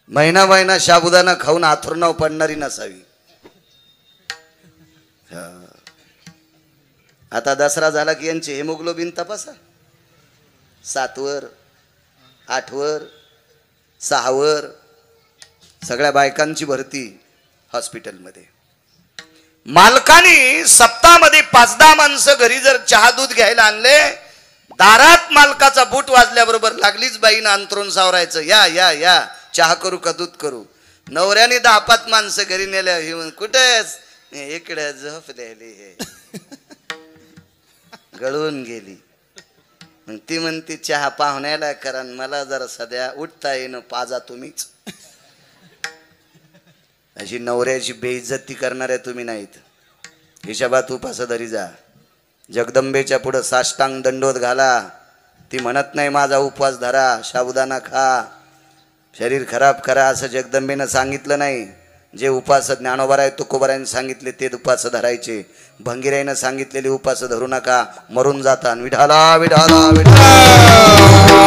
महिना महिना साबुदाणा खाऊन आथुरणाव पडणारी नसावी. आता दसरा झाला की यांचे हेमोग्लोबिन तपासा. 7 वर 8 वर 6 वर सगळ्या बायकांची भरती हॉस्पिटलमध्ये. मालकाने सप्ताहामध्ये 5-10 माणसं घरी जर चहा दूध घ्यायला आणले, दारात मालकाचा बूट वाजल्याबरोबर लागलीच बाईनं अंतरून सावरायचं, या या या चहा करू का दूध करू. नवऱ्याने 10-5 माणसं घरी नेल्या, हे कुठेच इकडे झोपलेली हे गळून गेली. मग ती म्हणती चहा पाहुण्याला करा, मला जरा सध्या उठता येईन, पाजा तुम्हीच. अशी नवऱ्याची बेइज्जती करणाऱ्या तुम्ही नाहीत. हिशोबात उपासधरी जा. जगदंबेच्या पुढं साष्टांग दंडोत घाला. ती म्हणत नाही माझा उपवास धरा, साबुदाणा खा, शरीर खराब करा असं जगदंबेनं सांगितलं नाही. जे उपास ज्ञानोबाराय तुकोबारायने सांगितले ते उपास धरायचे. भंगीराईनं सांगितलेले उपास धरू नका, मरून जाता. विठाला विठाला विठाला.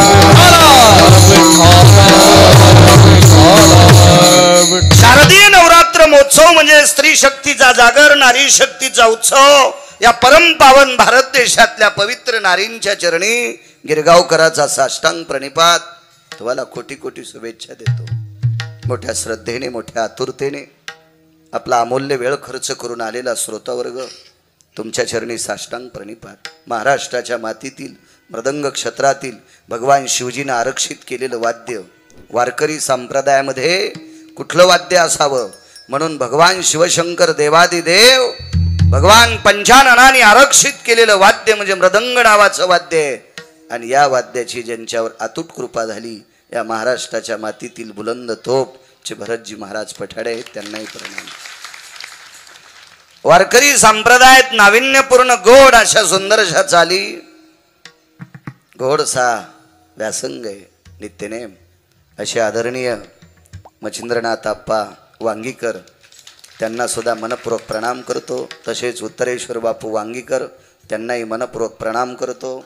शारदीय नवरात्र महोत्सव म्हणजे स्त्री शक्तीचा जागर, नारी शक्तीचा उत्सव. या परम पावन भारत देशातल्या पवित्र नारींच्या चरणी गिरगावकराचा साष्टांग प्रणिपात. तुम्हाला कोटी कोटी शुभेच्छा देतो. मोठ्या श्रद्धेने मोठ्या आतुरतेने आपला अमूल्य वेळ खर्च करून आलेला श्रोतावर्ग तुमच्या चरणी साष्टांग प्रणिपात. महाराष्ट्राच्या मातीतील मृदंग क्षेत्रातील भगवान शिवजीनं आरक्षित केलेलं वाद्य, वारकरी संप्रदायामध्ये कुठलं वाद्य असावं म्हणून भगवान शिवशंकर देवादिदेव भगवान पंचाननाने आरक्षित केलेलं वाद्य म्हणजे मृदंग नावाचं वाद्य आहे. आणि या वाद्याची ज्यांच्यावर अतूट कृपा झाली, या महाराष्ट्राच्या मातीतील बुलंद तोप चे भरतजी महाराज पठाडे आहेत, त्यांनाही प्रणाम. वारकरी संप्रदायात नाविन्यपूर्ण गोड अशा सुंदरशा चाली, गोडसा व्यासंग आहे, नित्यनेम असे आदरणीय मच्छिंद्रनाथ आप्पा वांगीकर, त्यांना सुद्धा मनपूर्वक प्रणाम करतो. तसेच उत्तरेश्वर बापू वांगीकर, त्यांनाही मनपूर्वक प्रणाम करतो.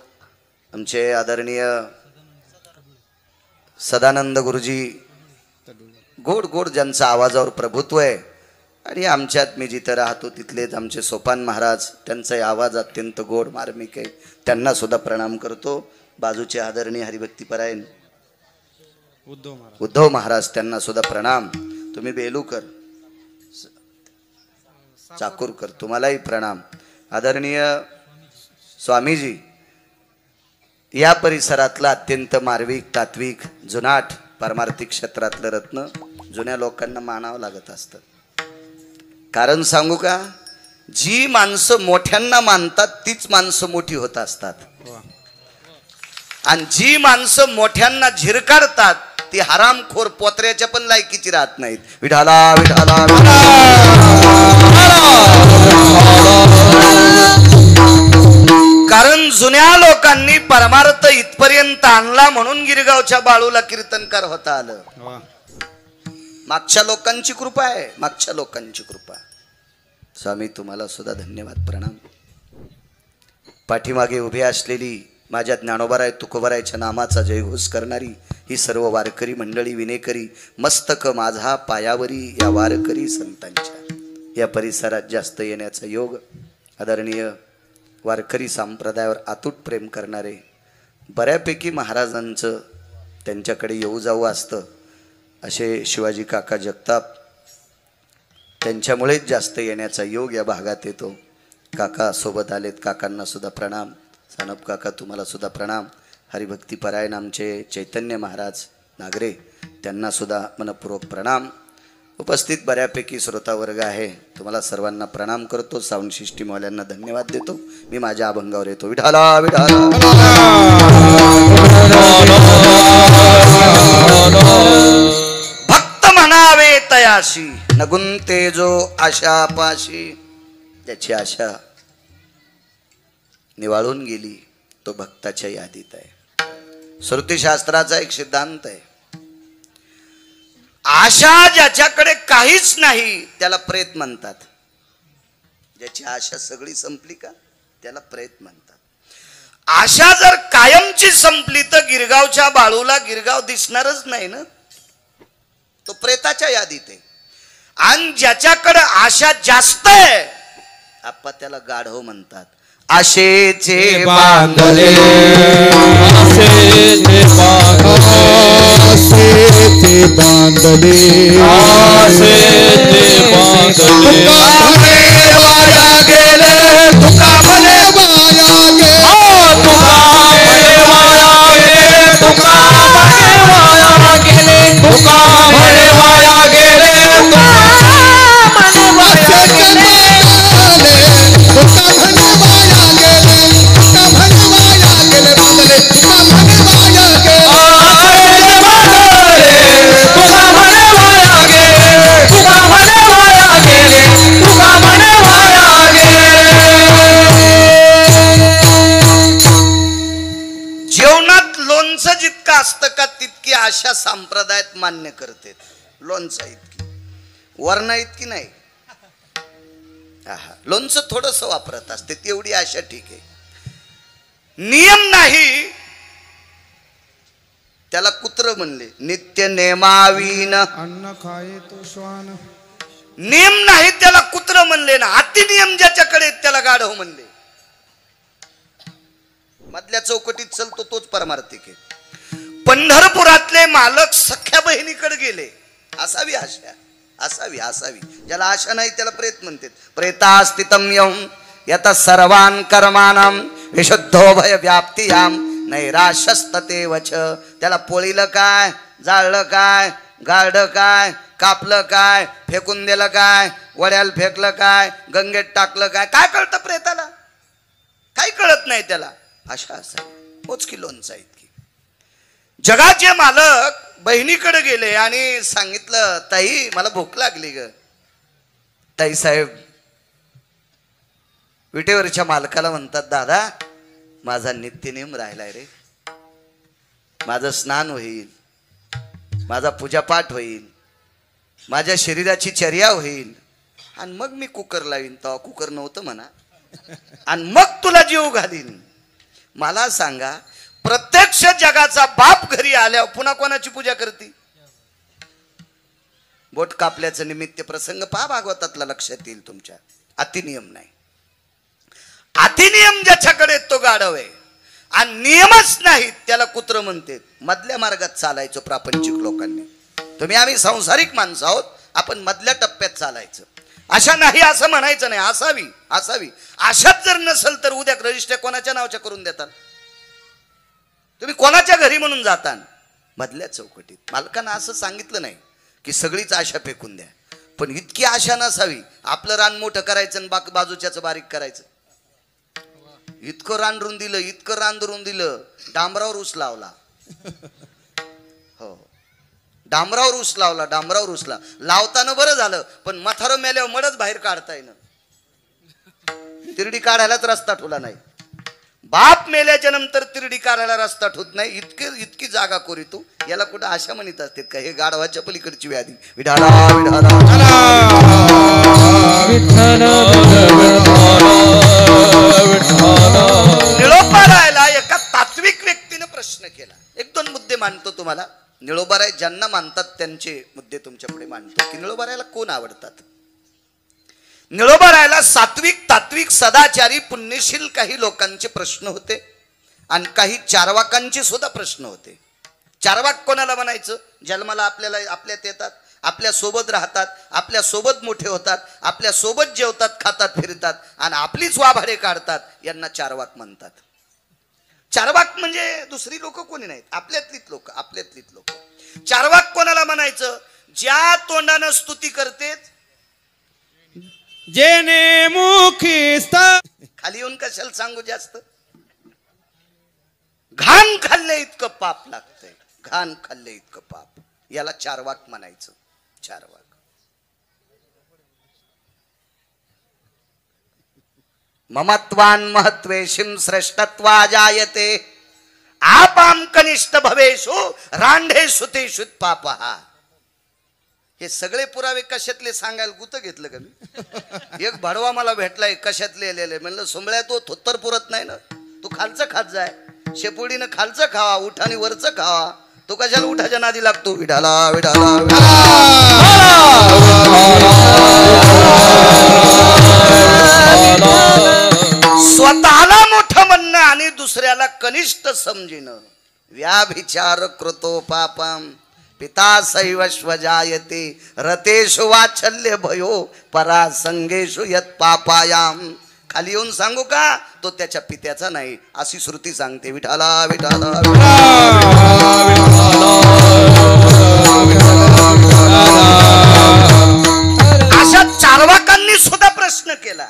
आमचे आदरणीय सदानंद गुरुजी, गोड गोड ज्यांचा आवाजावर प्रभुत्व आहे. आणि आमच्यात मी जिथं राहतो तिथलेच आमचे सोपान महाराज, त्यांचाही आवाज अत्यंत गोड मार्मिक आहे, त्यांना सुद्धा प्रणाम करतो. बाजूचे आदरणीय हरिभक्तीपरायण उद्धव महाराज, त्यांना सुद्धा प्रणाम. तुम्ही बेलूकर चाकूरकर, तुम्हालाही प्रणाम. आदरणीय स्वामीजी, या परिसरातला अत्यंत मार्मिक तात्विक जुनाट पारमार्थिक क्षेत्रातलं रत्न जुन्या लोकांना मानावं लागत असतं. कारण सांगू का, जी माणसं मोठ्यांना मानतात तीच माणसं मोठी होत असतात. आणि जी माणसं मोठ्यांना झिरकाडतात ती हरामखोर पोत्र्याच्या पण लायकीची राहत नाहीत. विठाला विठाला. कारण जुन्या लोकांनी परमार्थ इथपर्यंत आणला म्हणून गिरगावच्या बाळूला कीर्तनकार होता आलं. मागच्या लोकांची कृपा आहे, मागच्या लोकांची कृपा. स्वामी तुम्हाला सुद्धा धन्यवाद प्रणाम. पाठीमागे उभे असलेली माझ्या ज्ञानोबाराय तुकोबारायच्या नामाचा जयघोष करणारी ही सर्व वारकरी मंडळी, विनेकरी, मस्तक माझा पायावरी या वारकरी संतांच्या या परिसरात जास्त येण्याचा योग आदरणीय वारकरी संप्रदायावर अतूट प्रेम करणारे बऱ्यापैकी महाराजांचं त्यांच्याकडे येऊ जाऊ असतं असे शिवाजी काका जगताप, त्यांच्यामुळेच जास्त येण्याचा योग या भागात येतो. काका सोबत आलेत, काकांना सुद्धा प्रणाम. सानप काका तुम्हाला सुद्धा प्रणाम. हरिभक्तीपरायण आमचे चैतन्य महाराज नागरे, त्यांना सुद्धा मनपूर्वक प्रणाम. उपस्थित बऱ्यापैकी श्रोतावर्ग आहे, तुम्हाला सर्वांना प्रणाम करतो. साऊंड सिस्टीमवाल्यांना धन्यवाद देतो. मी माझ्या अभंगावर येतो. विठाला विठाला. भक्त म्हणावे तयाशी नगुंते जो आशा पाशी. ज्याची आशा निवाळून गेली तो भक्ताच्या यादीत आहे. श्रुतीशास्त्राचा एक सिद्धांत आहे, आशा ज्याच्याकडे काहीच नाही त्याला प्रेत म्हणतात. ज्याची आशा सगळी संपली का त्याला प्रेत म्हणतात. आशा जर कायमची संपली तर गिरगावच्या बाळूला गिरगाव दिसणारच नाही ना. तो प्रेताच्या यादीत आहे. आणि ज्याच्याकडे आशा जास्त आहे आप्पा त्याला गाढव म्हणतात. आशेचे बांधले आशेचे बांधले वाया गेले तुका म्हणे वाया गेले तुका म्हणे वाया गेले तुका म्हणे वाया गेले तुका म्हणे वाया गेले तुका म्हणे वाया गेले तुका म्हणे वाया गेले बांधले तुका म्हणे वाया गेले तुका म्हणे वाया गेले तुका म्हणे वाया गेले तुका म्हणे वाया गेले. जेवणात लोणचं जितकं असतं का तितकी आशा संप्रदायात मान्य करते. लोणचं इतकी वर्ण इतकी नाही. लोणचं थोडस वापरत असते तेवढी आशा ठीक आहे. नियम नाही त्याला कुत्र म्हणले. नित्य नेमावीन अन्न खाये तो श्वान. नियम नाही त्याला कुत्र म्हणले ना. अति नियम ज्याच्याकडे त्याला गाढव म्हणले. मधल्या चौकटीत चलतो तोच परमार्थिक आहे. पंढरपुरातले मालक सख्या बहिणीकडे गेले. असावी आशा असावी असावी. ज्याला आशा नाही त्याला प्रेत म्हणतात. प्रेतास्तितम यम यत सर्वान कर्मानाम विशुद्धो भय व्याप्तियाम नैराश्यस्तते वच. त्याला पोळीलं काय, जाळलं काय, गाळलं काय, कापलं काय, फेकून दिलं काय, वड्याला फेकलं काय, गंगेत टाकलं काय, काय कळतं प्रेताला? काही कळत नाही त्याला. आशा असावी मोजकी लोणचं इतकी. जगाचे मालक बहिणीकडे गेले आणि सांगितलं ताई मला भूक लागली ग. ताई साहेब विटेवरच्या मालकाला म्हणतात दादा माझा नित्यनेम राहिलाय रे. माझं स्नान होईल, माझा पूजापाठ होईल, माझ्या शरीराची चर्या होईल आणि मग मी कुकर लावीन. तेव्हा कुकर नव्हतं म्हणा. आणि मग तुला जीव घालीन. मला सांगा प्रत्यक्ष जगाचा बाप घरी आल्यावर पुन्हा कोणाची पूजा करते? बोट कापल्याचं निमित्त प्रसंग पहा भागवतातला लक्षात येईल तुमच्या. अतिनियम नाही. अतिनियम ज्याच्याकडे तो गाढव आहे. आणि नियमच नाहीत त्याला कुत्र म्हणते. मधल्या मार्गात चालायचं प्रापंचिक लोकांनी. तुम्ही आम्ही सांसारिक माणसं आहोत, आपण मधल्या टप्प्यात चालायचं. आशा नाही असं म्हणायचं नाही. असावी असावी. आशाच जर नसेल तर उद्या रजिस्टर कोणाच्या नावाच्या करून देतात? तुम्ही कोणाच्या घरी म्हणून जाता? मधल्या चौकटीत. मालकांना असं सांगितलं नाही की सगळीच आशा फेकून द्या, पण इतकी आशा नसावी. आपलं रान मोठं करायचं आणि बाजूच्याचं बारीक करायचं. इतकं रान रुंदिलं, इतकं रान रुंदिलं, डांबरावर ऊस लावला. हो डांबरावर ऊस लावला, डांबरावर ऊस लावताना बरं झालं, पण मथार मेल्यावर मडच बाहेर काढता येईना. तिरडी काढायलाच रस्ता ठेवला नाही. बाप मेल्याच्या नंतर तिरडी काढायला रस्ता ठेवत नाही. इतकी जागा कोरी तू. याला कुठं आशा म्हणत असते का? हे गाढवाच्या पलीकडची व्याधी. विठाला विठाला निळोबा रायला एका तात्विक व्यक्तीने प्रश्न केला. एक दोन मुद्दे मांडतो तुम्हाला. निळोबा राय ज्यांना मानतात त्यांचे मुद्दे तुमच्या पुढे मांडतो की निळोबा रायला कोण आवडतात. निळोबा रायला सात्विक तात्विक सदाचारी पुण्यशील काही लोकांचे प्रश्न होते आणि काही चारवाकांचे सुद्धा प्रश्न होते. चारवाक कोणाला म्हणायचं? जन्माला आपल्याला आपल्यात येतात, आपल्या सोबत राहतात, आपल्या सोबत मोठे होतात, आपल्या सोबत जेवतात, खातात, फिरतात आणि आपलीच वाभाडे काढतात. यांना चारवाक म्हणतात. चारवाक म्हणजे दुसरी लोक कोणी नाहीत, आपल्यातलीच लोक. आपल्यातलीच लोक. चारवाक कोणाला म्हणायचं? ज्या तोंडानं स्तुती करते, जेने मुखी खाली येऊन कशाला सांगू जास्त. घाण खाल्ले इतकं पाप लागतंय. घाण खाल्ले इतकं पाप. याला चारवाक म्हणायचं. चारवाक. ममत्वान महत्वेशिम श्रेष्ठत्वा जायते आपाम कनिष्ठ भवेशो रांढेषु तेषु पापः. हे सगळे पुरावे कशातले सांगायला गुत घेतलं का मी? एक भडवा मला भेटलाय कशातले लिहिले. म्हणलं सोमळ्या तो थोत्तर पुरत नाही ना. तू खालचं खात जाय. शेपुडीनं खालचं खावा, उठाने वरचं खावा, तू कशाला उठाच्या नादी लागतो? विठाला विठाला स्वतःला मोठं म्हणणं आणि दुसऱ्याला कनिष्ठ समजिणं. व्याभिचार कृतो पापम पिता सैवश्व जायते रतेषु वाचल्य भयो परासंगेषु यत पापायाम. खाली येऊन सांगू का? तो त्याच्या पित्याचा नाही अशी श्रुती सांगते. विठाला विठाला अशा चार्वाकांनी सुद्धा प्रश्न केला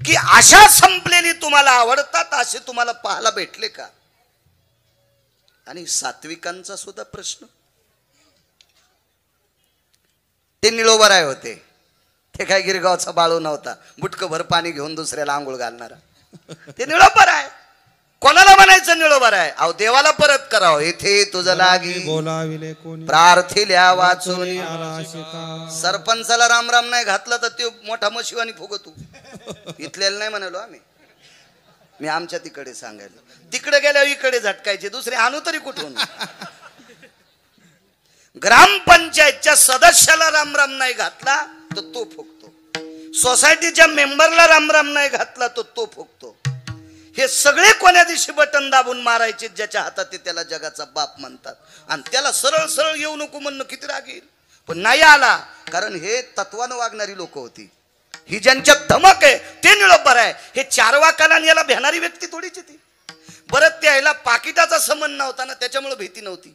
की अशा संपलेली तुम्हाला आवडतात असे तुम्हाला पाहायला भेटले का? आणि सात्विकांचा सुद्धा प्रश्न. ते निळोबराय होते. ते काय गिरगावचा बाळू नव्हता बुटकभर पाणी घेऊन दुसऱ्याला आंघोळ घालणारा. ते निळोबराय. कोणाला म्हणायचं निळोबराय? अहो देवाला परत करावं. इथे तुझं लागी बोलाविले कोणी प्रार्थिल्या वाचून. आला शिका सरपंचाला राम राम नाही घातला तर ते मोठा मशिवानी फुगतू. इथल्याला नाही म्हणालो आम्ही. मी आमच्या तिकडे सांगायला. तिकडे गेल्यावर इकडे झटकायचे. दुसरे आणू तरी कुठून? ग्रामपंचायतच्या सदस्याला राम राम नाही घातला तर तो फुगतो. सोसायटीच्या मेंबरला राम राम नाही घातला तर तो फुगतो. हे सगळे कोण्या दिवशी बटन दाबून मारायचे ज्याच्या हातात ते त्याला जगाचा बाप म्हणतात. आणि त्याला सरळ सरळ येऊ नको म्हणणं किती राग येईल. पण नाही आला कारण हे तत्वानं वागणारी लोक होती. ही ज्यांच्यात धमक आहे ते निळोबर आहे. हे चारवाकाला याला भेणारी व्यक्ती थोडीची ती. परत त्याला पाकिटाचा संबंध नव्हता ना त्याच्यामुळे भीती नव्हती.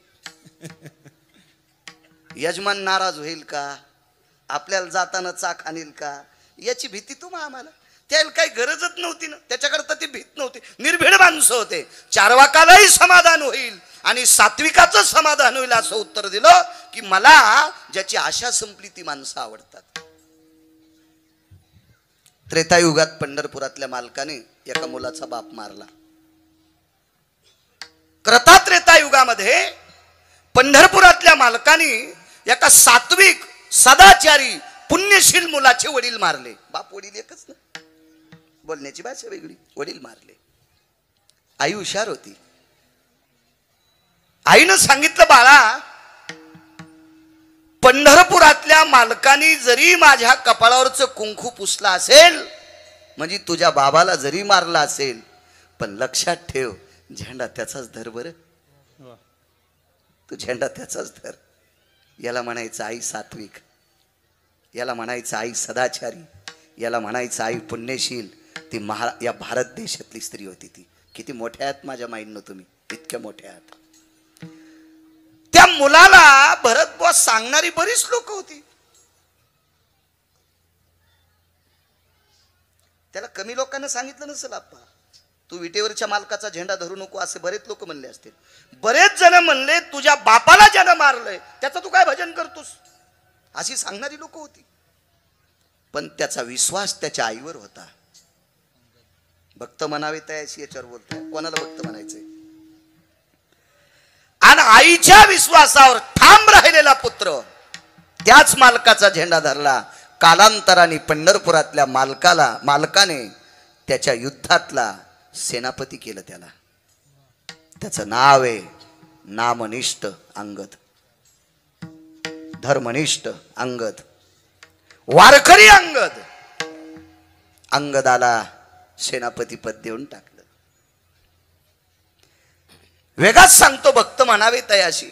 यजमान नाराज होईल का? आपल्याला जाताना चाक आणील का? याची भीती तुम्हा आम्हाला. त्याला काही गरजच नव्हती ना. त्याच्याकरता ती भीत नव्हती. निर्भीड माणसं होते. चारवाकालाही समाधान होईल आणि सात्विकाचं समाधान होईल असं उत्तर दिलं की मला ज्याची आशा संपली ती माणसं आवडतात. त्रेतायुगात पंढरपुरातल्या मालकाने एका मुलाचा बाप मारला. क्रता त्रेतायुगामध्ये पंढरपुरातल्या मालकाने एका सात्विक सदाचारी पुण्यशील मुलाचे वडील मारले. बाप वडील एकच ना. बोलण्याची भाषा वेगळी. वडील मारले. आई हुशार होती. आईनं सांगितलं बाळा पंढरपुरातल्या मालकानी जरी माझ्या कपाळावरचं कुंकू पुसला असेल म्हणजे तुझ्या बाबाला जरी मारला असेल पण लक्षात ठेव झेंडा त्याचाच धर. बरं तू झेंडा त्याचाच धर. याला म्हणायचं आई सात्विक. याला म्हणायचं आई सदाचारी. याला म्हणायचं आई पुण्यशील. ती या भारत देशातली स्त्री होती. ती किती मोठ्या आहात माझ्या माईंनो तुम्ही. इतक्या मोठ्या आहात. त्या मुलाला भरत बुवा सांगणारी बरीच लोक होती. त्याला कमी लोकांना सांगितलं नसेल आप्पा तू विटेवरच्या मालकाचा झेंडा धरू नको असे बरेच लोक म्हणले असतील. बरेच जण म्हणले तुझ्या बापाला ज्यानं मारलंय त्याचं तू काय भजन करतोस अशी सांगणारी लोक होती. पण त्याचा विश्वास त्याच्या आईवर होता. भक्त म्हणावे त्याशी याच्यावर बोलतोय. कोणाला भक्त म्हणायचंय? आणि आईच्या विश्वासावर ठाम राहिलेला पुत्र त्याच मालकाचा झेंडा धरला. कालांतराने पंढरपुरातल्या मालकाने त्याच्या युद्धातला सेनापती केलं. त्याला त्याचं नाव आहे नामनिष्ठ अंगद. धर्मनिष्ठ अंगद. वारकरी अंगद. अंगदाला सेनापती पद देऊन टाकलं. वेगात सांगतो भक्त म्हणावे तयाशी.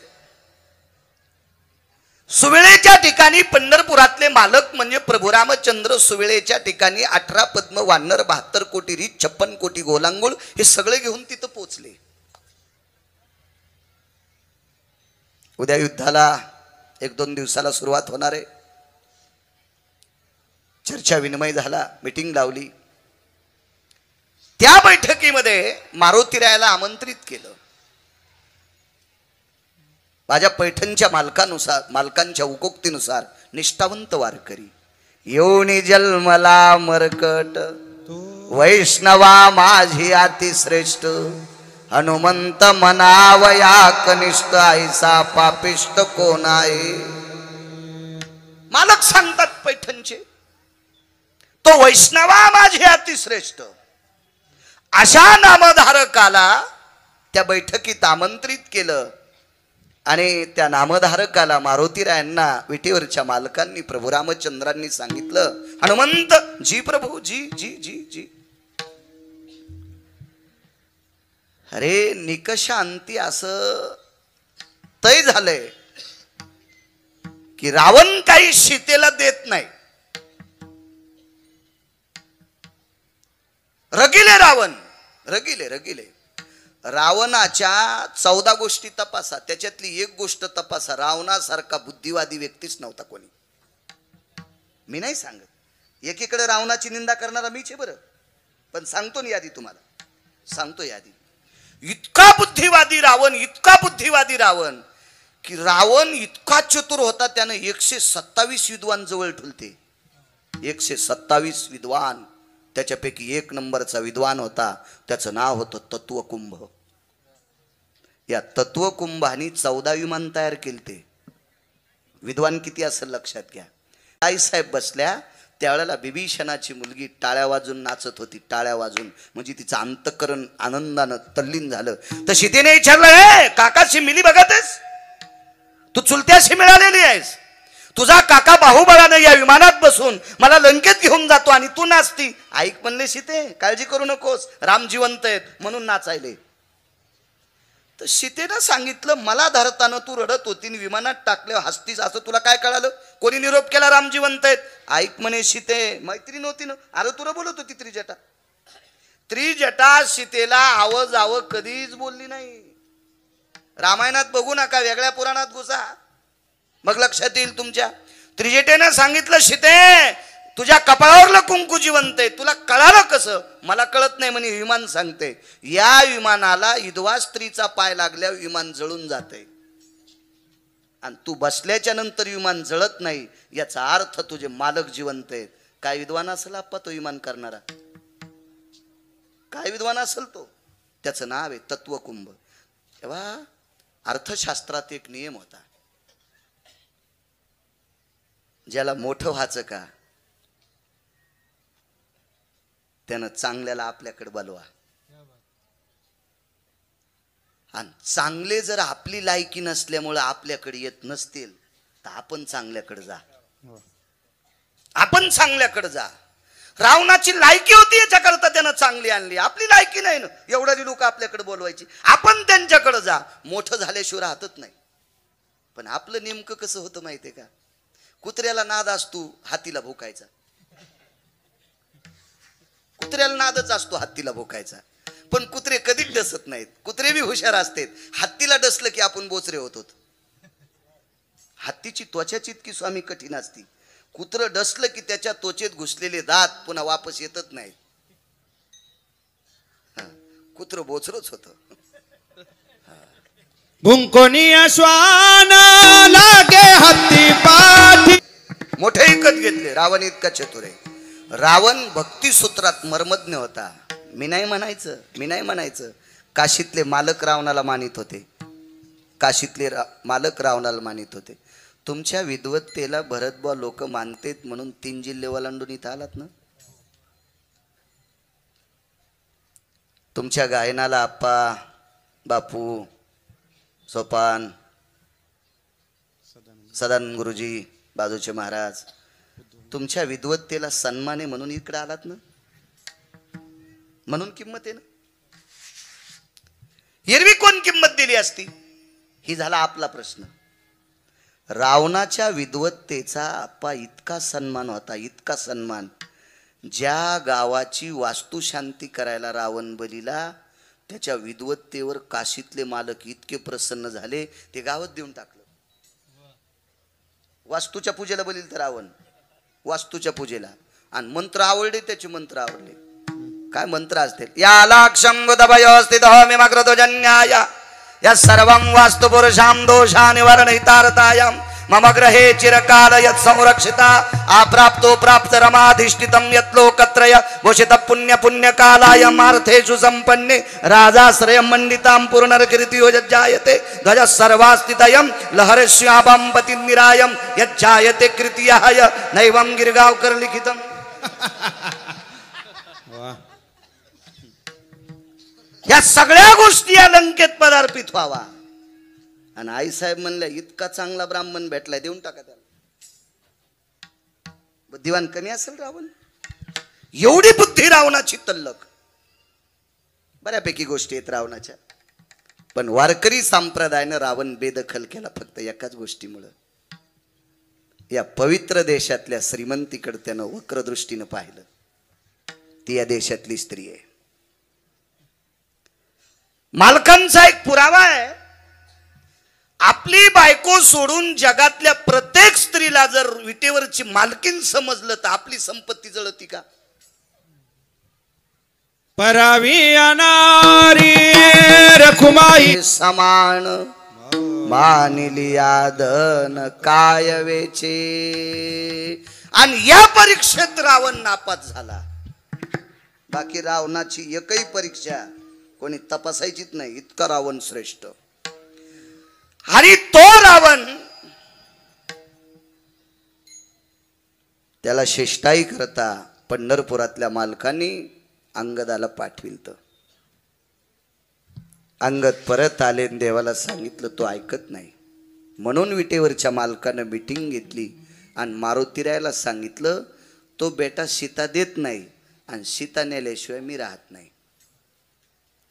सुवेळेच्या ठिकाणी पंढरपुरातले मालक म्हणजे प्रभू रामचंद्र सुवेळेच्या ठिकाणी 18 पद्म वानर 72 कोटी रीत 56 कोटी गोलांगुळ हे सगळे घेऊन तिथं पोचले. उद्या युद्धाला 1-2 दिवसाला सुरुवात होणार आहे. चर्चा विनिमय झाला. मीटिंग लावली. त्या बैठकीमध्ये मारुतीरायाला आमंत्रित केलं. माझ्या पैठणच्या मालकांच्या उकोक्तीनुसार निष्ठावंत वारकरी येऊनी जन्मला मरकट वैष्णवा माझी अतिश्रेष्ठ हनुमंत मनावया कनिष्ठ ऐसा पापिष्ट कोण आहे. मालक सांगतात पैठणचे तो वैष्णवा माझी अतिश्रेष्ठ अशा नामधारकाला त्या बैठकीत आमंत्रित केलं आणि त्या नामधारकाला मारुतीरायांना विटेवरच्या मालकांनी प्रभू रामचंद्रांनी सांगितलं, हनुमंत जी प्रभू जी जी जी जी. अरे निकषांती असं तय झालंय की रावण काही सीतेला देत नाही. रगिले रावण, रगिले रगिले. रावणाच्या 14 गोष्टी तपासा, त्याच्यातली एक गोष्ट तपासा. रावणासारखा बुद्धिवादी व्यक्तीच नव्हता कोणी. मी नाही सांगत, एकीकडे रावणाची निंदा करणारा मीच आहे बरं, पण सांगतो ना यादी, तुम्हाला सांगतो यादी. इतका बुद्धिवादी रावण, इतका बुद्धिवादी रावण की रावण इतका चतुर होता, त्यानं 127 विद्वान जवळ ठुलते. 127 विद्वान. त्याच्यापैकी 1 नंबरचा विद्वान होता, त्याचं नाव होतं तत्वकुंभ. या तत्वकुंभाने 14 विमान तयार केलते. विद्वान किती असेल लक्षात घ्या. आईसाहेब बसल्या त्यावेळेला बिभीषणाची मुलगी टाळ्या वाजून नाचत होती, टाळ्या वाजून, म्हणजे तिचं अंतःकरण आनंदानं तल्लीन झालं. तर सीतेने विचारलं, हे काकाशी मिली बघत आहेस तू? चुलत्याशी मिळालेली आहेस. तुझा काका बाहुबळानं या विमानात बसून मला लंकेत घेऊन जातो आणि तू नाचती. ऐक म्हणले सीते, काळजी करू नकोस, राम जिवंत आहेत म्हणून नाचायले. तर सीतेनं सांगितलं, मला धरताना तू रडत होती, विमानात टाकल्यावर हसतीस, असं तुला काय कळालं? कोणी निरोप केला राम जिवंत आहेत? ऐक म्हणे सीते, मैत्रीण होती ना, अरे तुला बोलत होती त्रिजटा. त्रिजटा सीतेला आव जावं कधीच बोलली नाही. रामायणात बघू नका, वेगळ्या पुराणात घुसा, मग लक्षात येईल तुमच्या. त्रिजटेनं सांगितलं, सीते तुझ्या कपाळावरलं कुंकू जिवंत आहे, तुला कळालं कसं? मला कळत नाही म्हणे, विमान सांगते. या विमानाला विधवा स्त्रीचा पाय लागल्यावर विमान जळून जाते आणि तू बसल्याच्या नंतर विमान जळत नाही, याचा अर्थ तुझे मालक जिवंत आहेत. काय विद्वान असेल आप्पा तो विमान करणारा? काय विद्वान असेल तो? त्याचं नाव आहे तत्वकुंभ. तेव्हा अर्थशास्त्रात एक नियम होता, ज्याला मोठं व्हायचं का त्यानं चांगल्याला आपल्याकडे बोलवा, आणि चांगले जर आपली लायकी नसल्यामुळे आपल्याकडे येत नसतील तर आपण चांगल्याकडे जा, आपण चांगल्याकडे जा. रावणाची लायकी होती याच्याकरता त्यानं चांगली आणली, आपली लायकी नाही ना एवढी लोक आपल्याकडे बोलवायची, आपण त्यांच्याकडे जा. मोठं झाल्याशिवाय राहतच नाही. पण आपलं नेमकं कसं होतं माहितीये का? कुत्र्याला नाद असतो हातीला भोकायचा, कुत्र्याला नादच असतो हत्तीला भोकायचा, पण कुत्रे कधीच डसत नाहीत. कुत्रे बी हुशार असतात, हत्तीला डसलं की आपण बोचरे होतो. हत्तीची त्वचाची इतकी स्वामी कठीण असती, कुत्र डसलं की त्याच्या त्वचेत घुसलेले दात पुन्हा वापस येतच नाहीत. कुत्र बोचरच होत. भुंकोनी श्वान लागे हत्ती पाठी. मोठे विकत घेतले. रावण इतका चतुर आहे. रावण भक्तिसूत्रात मर्मज्ञ होता. मी नाही म्हणायचं. काशीतले मालक रावणाला मानित होते. काशीतले मालक रावणाला मानित होते. तुमच्या विद्वत्तेला भरतबुवा लोक मानतेत म्हणून 3 जिल्हे ओलांडून इथं आलात ना. तुमच्या गायनाला आप्पा, बापू, सोपान, सदानंद गुरुजी, बाजूचे महाराज, तुमच्या विद्वत्तेला सन्मान आहे म्हणून इकडे आलात ना, म्हणून किंमत आहे ना. एरवी कोण किंमत दिली असती? ही झाला आपला प्रश्न. रावणाच्या विद्वत्तेचा आप्पा इतका सन्मान होता, इतका सन्मान. ज्या गावाची वास्तुशांती करायला रावण बलीला, त्याच्या विद्वत्तेवर काशीतले मालक इतके प्रसन्न झाले, ते गावात देऊन टाकलं. वास्तूच्या पूजेला बलील तर रावण, वास्तूच्या पूजेला. आणि मंत्र आवडले, त्याचे मंत्र आवडले. काय मंत्र असतील? या लाक्षम बुधभयोस्थित मिमग्रध्वजन्याय या सर्वं वास्तु पुरुषां दोषा निवारणहितारतायां मम ग्रहे चिरकाल यत् संरक्षिता आप्राप्तो प्राप्त रमाधिष्ठितं यत् लोकत्रय भूषित पुण्य पुण्यकालाय मार्थेषु संपन्ने राजाश्रयं मंडितां पूर्णकीर्तियो यज्जायते ध्वज सर्वास्थितयं लहरश्यामं पतिनिरायं यज्जायते कृतियाय नैवं गिरगावकर लिखितम्. या सगळ्या गोष्टी या लंकेत पदार्पित व्हावा. आणि आईसाहेब म्हणल्या इतका चांगला ब्राह्मण भेटलाय देऊन टाका त्याला. बुद्धिवान कमी असेल रावण? एवढी बुद्धी रावणाची तल्लक. बऱ्यापैकी गोष्टी आहेत रावणाच्या, पण वारकरी संप्रदायानं रावण बेदखल केला फक्त एकाच गोष्टीमुळं. या पवित्र देशातल्या श्रीमंतीकडे त्यानं वक्र दृष्टीनं पाहिलं. ती या देशातली स्त्री आहे. मालकांचा एक पुरावा आहे, आपली बायको सोडून जगातल्या प्रत्येक स्त्रीला जर विटेवरची मालकीन समजलं तर आपली संपत्ती जळती का? परावी अनारी रखुमाई समान मानिली आदन काय वेचे. आणि या परीक्षेत रावण नापास झाला. बाकी रावणाची एकही परीक्षा कोणी तपासायचीच नाही, इतका रावण श्रेष्ठ. आणि तो रावण त्याला शिष्टाई करता पंढरपुरातल्या मालकांनी अंगदाला पाठविलत. अंगद परत आले, देवाला सांगितलं, तो ऐकत नाही. म्हणून विटेवरच्या मालकानं मीटिंग घेतली आणि मारुतीरायाला सांगितलं, तो बेटा सीता देत नाही आणि सीता नेल्याशिवाय मी राहत नाही.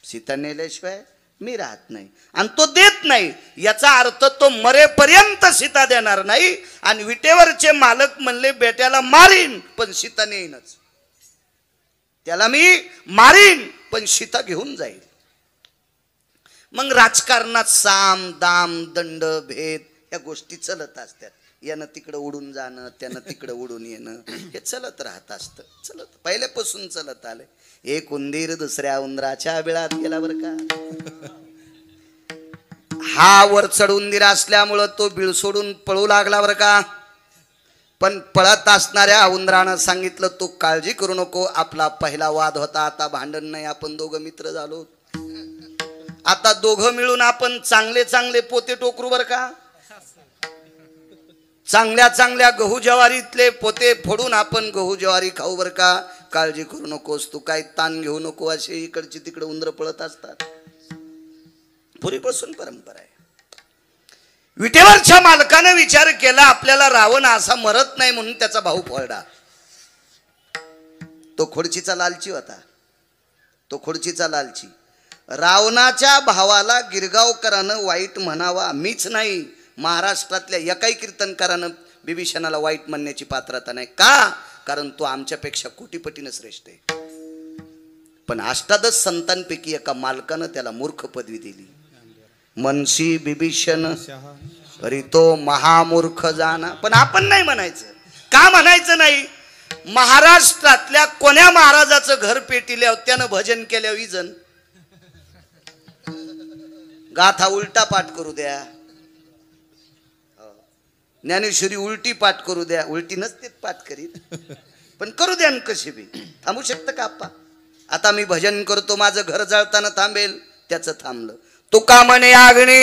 सीता नेल्याशिवाय मी राहत नाही आणि तो देत नाही. याचा अर्थ तो मरेपर्यंत सीता देणार नाही. आणि विटेवरचे मालक म्हणले, बेट्याला मारीन पण सीता नेईनच. त्याला मी मारीन पण सीता घेऊन जाईल. मग राजकारणात साम दाम दंड भेद या गोष्टी चलत असतात. यानं तिकडं उडून जाणं, त्यानं तिकडं उडून येणं, हे चलत राहत असतं. चलत पहिल्यापासून चलत आलंय. एक उंदीर दुसऱ्या उंदराच्या बिळात गेला बर का. हा वर चढ उंदीर असल्यामुळं तो बिळ सोडून पळू लागला बर का. पण पळत असणाऱ्या उंदरानं सांगितलं, तू काळजी करू नको, आपला पहिला वाद होता, आता भांडण नाही, आपण दोघं मित्र झालो. आता दोघं मिळून आपण चांगले चांगले पोते टोकरू बर का. चांगल्या चांगल्या गहू ज्वारीतले पोते फोडून आपण गहू ज्वारी खाऊ बर का. काळजी करू नकोस, तू काय ताण घेऊ नको. असे इकडची तिकडे उंदर पळत असतात. पूर्वीपासून परंपरा आहे. विटेवरच्या मालकानं विचार केला, आपल्याला रावण असा मरत नाही म्हणून त्याचा भाऊ फोडा. तो खोडचीचा लालची होता. तो खोडचीचा लालची. रावणाच्या भावाला गिरगावकरानं वाईट म्हणावा, मीच नाही, महाराष्ट्रातल्या एकाही कीर्तनकारानं बिभीषणाला वाईट म्हणण्याची पात्रता नाही. का? कारण तो आमच्यापेक्षा कोटीपटीनं श्रेष्ठ आहे. पण अष्टादश संतांपैकी एका मालकानं त्याला मूर्ख पदवी दिली. मनसी बिभीषण अरे तो महामूर्ख जाना. पण आपण नाही म्हणायचं. का म्हणायचं नाही? महाराष्ट्रातल्या कोण्या महाराजाचं घर पेटिल्यावर त्यानं भजन केल्यावर इजन गाथा उलटा पाठ करू द्या, ज्ञानेश्वरी उलटी पाठ करू द्या. उलटी नसते पाठ करीत, पण करू द्या. कशी बी थांबू शकतं का आप्पा? आता मी भजन करतो, माझं घर जळताना थांबेल, त्याचं थांबलं. तुका म्हणे आग्नी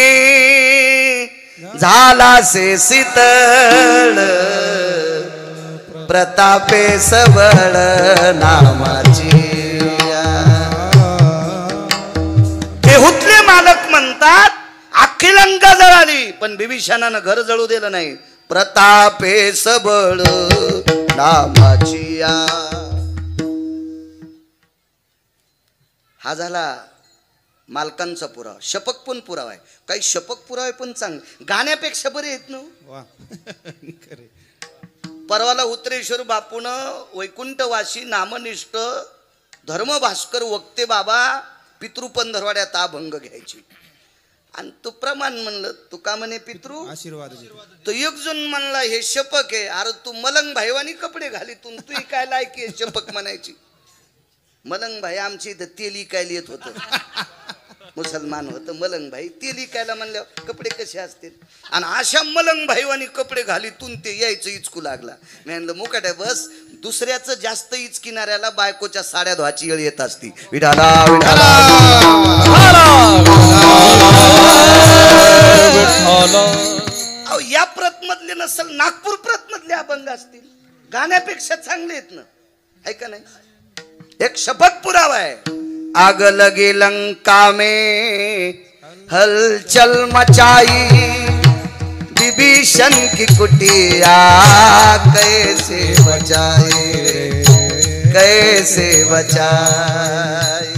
झाला से शीतळ, प्रतापे सबळ नामाची. बेहुतले मालक म्हणतात, अख्खी लंका जळाली पण बिभीषणानं घर जळू दिलं नाही. प्रतापे सबळ नामाची. हा झाला मालकांचा पुरावा. शपक पण पुरावा आहे. काही शपक पुरावे पण चांगले, गाण्यापेक्षा बरे आहेत ना. परवाला उत्तरेश्वर बापून वैकुंठवासी नामनिष्ठ धर्मभास्कर वक्ते बाबा पितृपंधरवाड्यात अभंग घ्यायची. आणि तू प्रमाण म्हणलं, तू का म्हणे पितृ आशीर्वाद. तो एक जण म्हणला हे शपक आहे. अरे तू मलंग भाईवानी कपडे घालीतून तू काय लायकी आहे शपक म्हणायची? मलंग भाई आमची इथं तेल इकायला येत होतं. मुसलमान होतं मलंग भाई. तेल इकायला म्हणल्यावर कपडे कसे असतील? आणि अशा मलंग भाईवानी कपडे घालीतून ते यायचं इचकू लागला. मी म्हणलं मुकाट्या बस. दुसऱ्याचं जास्त इचकिणाऱ्याला बायकोच्या साड्या धुवाची येळ येत असती. विठाला विठाला. या प्रत मधले नसल, नागपूर प्रत मधले अभंग असतील. गाण्यापेक्षा चांगले आहेत ना, आहे का नाही? एक शपथ पुरावा आहे. आग लगी लंका में हलचल मचाई, विभीषण की कुटिया कैसे बचाए, कैसे बचाए।